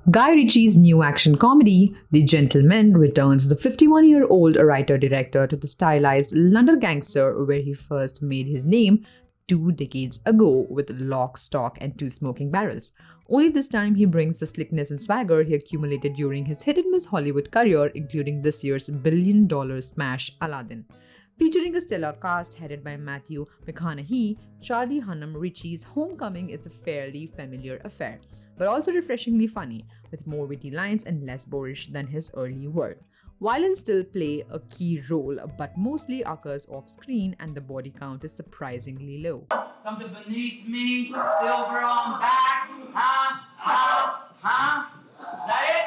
Guy Ritchie's new action comedy, The Gentleman, returns the 51-year-old writer-director to the stylized London gangster where he first made his name 2 decades ago with Lock, Stock and Two Smoking Barrels. Only this time he brings the slickness and swagger he accumulated during his hit-and-miss Hollywood career, including this year's billion-dollar smash Aladdin. Featuring a stellar cast headed by Matthew McConaughey, Charlie Hunnam Ritchie's Homecoming is a fairly familiar affair, but also refreshingly funny, with more witty lines and less boorish than his early work. Violins still play a key role, but mostly occurs off-screen and the body count is surprisingly low. Something beneath me, silver on back, huh? Is that it?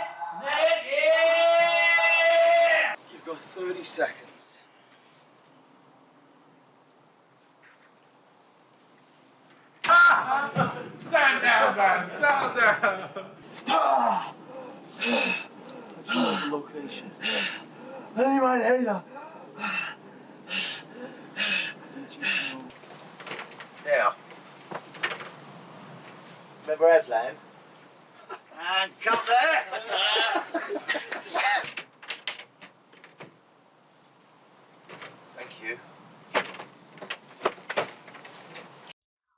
Yeah! You've got 30 seconds. Stand down, man. Stand down. Location. Anyone here? Now. Remember Aslan? And come there. Thank you.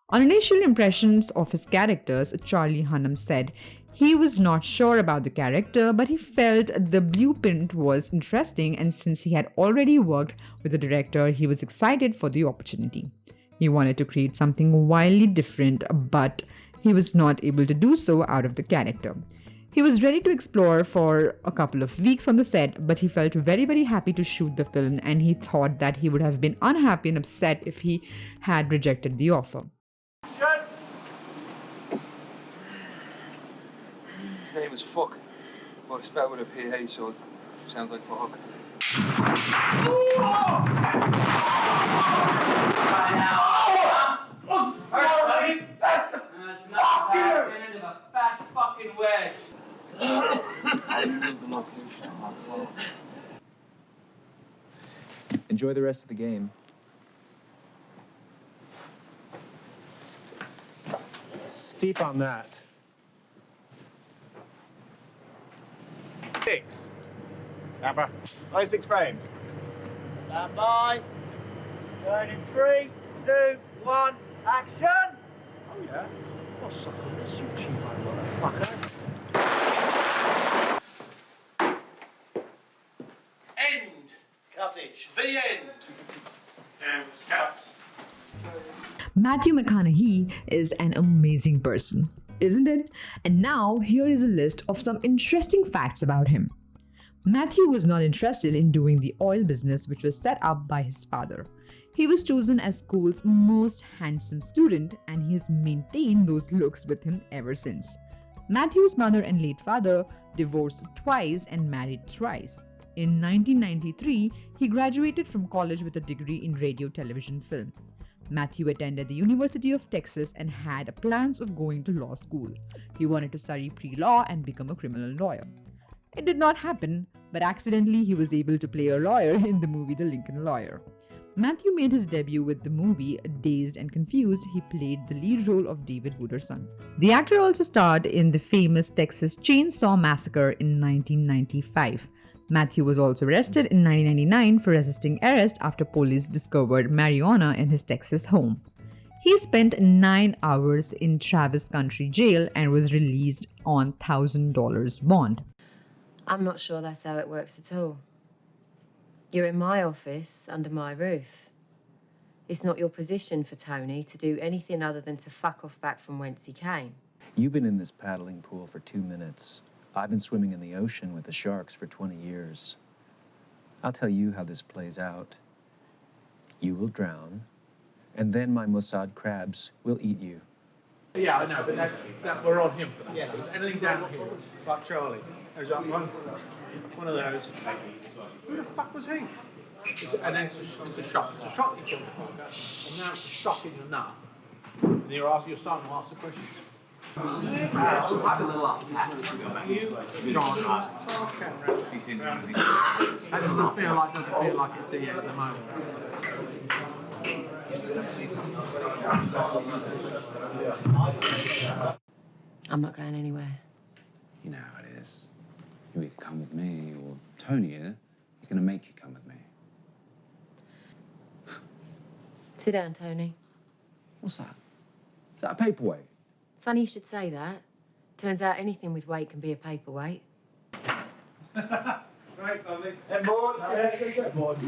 On initial impressions of his characters, Charlie Hunnam said he was not sure about the character, but he felt the blueprint was interesting, and since he had already worked with the director, he was excited for the opportunity. He wanted to create something wildly different, but he was not able to do so out of the character. He was ready to explore for a couple of weeks on the set, but he felt very, very happy to shoot the film, and he thought that he would have been unhappy and upset if he had rejected the offer. His name is Fuck, but it's spelled with a PH, so it sounds like fuck. Right now. Hurt, buddy? That's not the end of a fat fucking wedge. I didn't leave the location on my phone. Enjoy the rest of the game. Steep on that. 6. Amber. 96 frames. Stand by. Going in 3, 2, 1, action! Oh yeah? What's up on this, you cheap motherfucker? End! Cuttage. The end! And cuts. Matthew McConaughey is an amazing person, isn't it? And now here is a list of some interesting facts about him. Matthew was not interested in doing the oil business, which was set up by his father. He was chosen as school's most handsome student, and he has maintained those looks with him ever since. Matthew's mother and late father divorced twice and married thrice. In 1993, he graduated from college with a degree in radio, television, film. Matthew attended the University of Texas and had plans of going to law school. He wanted to study pre-law and become a criminal lawyer. It did not happen, but accidentally he was able to play a lawyer in the movie The Lincoln Lawyer. Matthew made his debut with the movie Dazed and Confused. He played the lead role of David Wooder's son. The actor also starred in the famous Texas Chainsaw Massacre in 1995. Matthew was also arrested in 1999 for resisting arrest after police discovered marijuana in his Texas home. He spent 9 hours in Travis County Jail and was released on $1,000 bond. I'm not sure that's how it works at all. You're in my office, under my roof. It's not your position for Tony to do anything other than to fuck off back from whence he came. You've been in this paddling pool for 2 minutes. I've been swimming in the ocean with the sharks for 20 years. I'll tell you how this plays out. You will drown, and then my Mossad crabs will eat you. Yeah, I know, but that we're on him for that. Yes. Anything down here, like Charlie. There's like one of those. Who the fuck was he? And then it's a shot. It's a shot you killed the fucker. And now it's shocking your nut. And you're starting to ask the questions. I'm a little off That doesn't feel like it's here at the moment. I'm not going anywhere. You know how it is. You either come with me, or Tony here, he's going to make you come with me. Sit down, Tony. What's that? Is that a paperweight? Funny you should say that. Turns out anything with weight can be a paperweight. Right, lovely. Head board. Head board.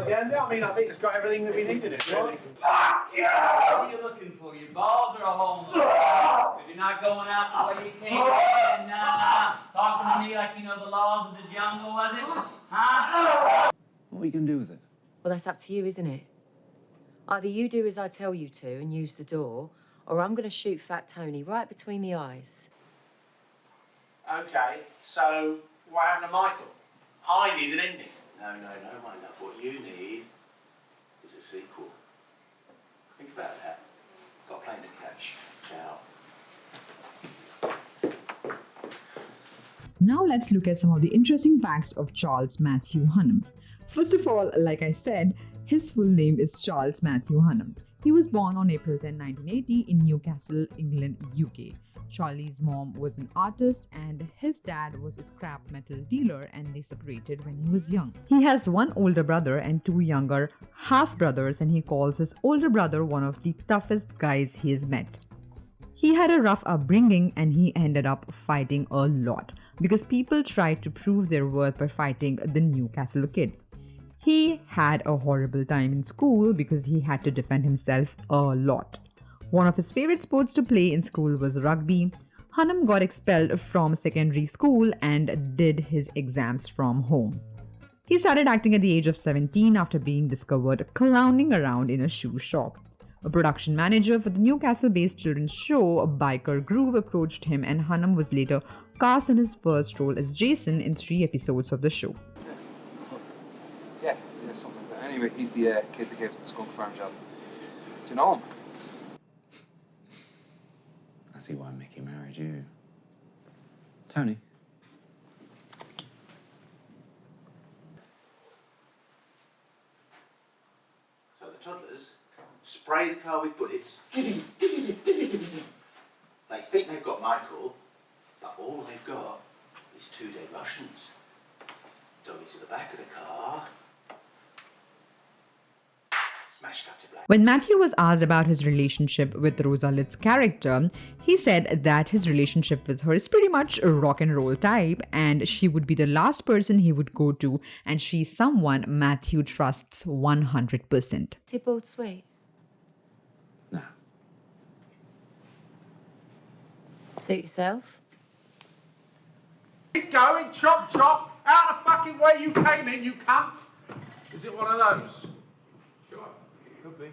Yeah, I mean, I think it's got everything that we needed it, really. Fuck you! What are you looking for? Your balls or a hole in the wall? Because you're not going out the way you came in. Talking to me like you know the laws of the jungle, was it? Huh? What are you going to do with it? Well, that's up to you, isn't it? Either you do as I tell you to and use the door, or I'm going to shoot Fat Tony right between the eyes. Okay, so what happened to Michael? I need an ending. No, my love. What you need is a sequel. Think about that. Got a plane to catch. Ciao. Now let's look at some of the interesting facts of Charles Matthew Hunnam. First of all, like I said, his full name is Charles Matthew Hunnam. He was born on April 10, 1980 in Newcastle, England, UK. Charlie's mom was an artist and his dad was a scrap metal dealer, and they separated when he was young. He has one older brother and two younger half-brothers, and he calls his older brother one of the toughest guys he has met. He had a rough upbringing and he ended up fighting a lot because people tried to prove their worth by fighting the Newcastle kid. He had a horrible time in school because he had to defend himself a lot. One of his favorite sports to play in school was rugby. Hunnam got expelled from secondary school and did his exams from home. He started acting at the age of 17 after being discovered clowning around in a shoe shop. A production manager for the Newcastle-based children's show Biker Groove approached him, and Hunnam was later cast in his first role as Jason in 3 episodes of the show. Yeah, something like that. Anyway, he's the kid that gave us the skunk farm job. Do you know him? I see why Mickey married you. Tony? So the toddlers spray the car with bullets. They think they've got Michael, but all they've got is 2 dead Russians. Dolly to the back of the car. Smash cut to black. When Matthew was asked about his relationship with Rosa Litt's character, he said that his relationship with her is pretty much a rock and roll type, and she would be the last person he would go to, and she's someone Matthew trusts 100%. Is it boiled sweet? No. Suit yourself? Keep going, chop, chop. Out the fucking way you came in, you cunt. Is it one of those? Sure. Could be.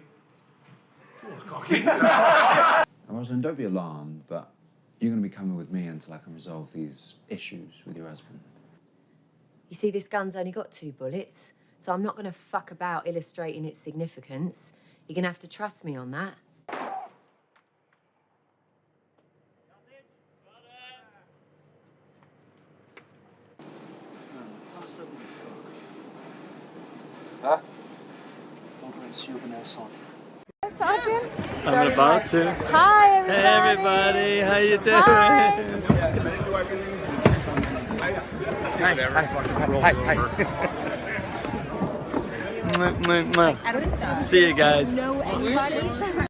Oh, it's cocky. Rosalind, don't be alarmed, but you're going to be coming with me until I can resolve these issues with your husband. You see, this gun's only got 2 bullets, so I'm not going to fuck about illustrating its significance. You're going to have to trust me on that. Huh? I'm about to. Hi, everybody. Hey, everybody. How you doing? Hi. Hi. See you guys. Know anybody?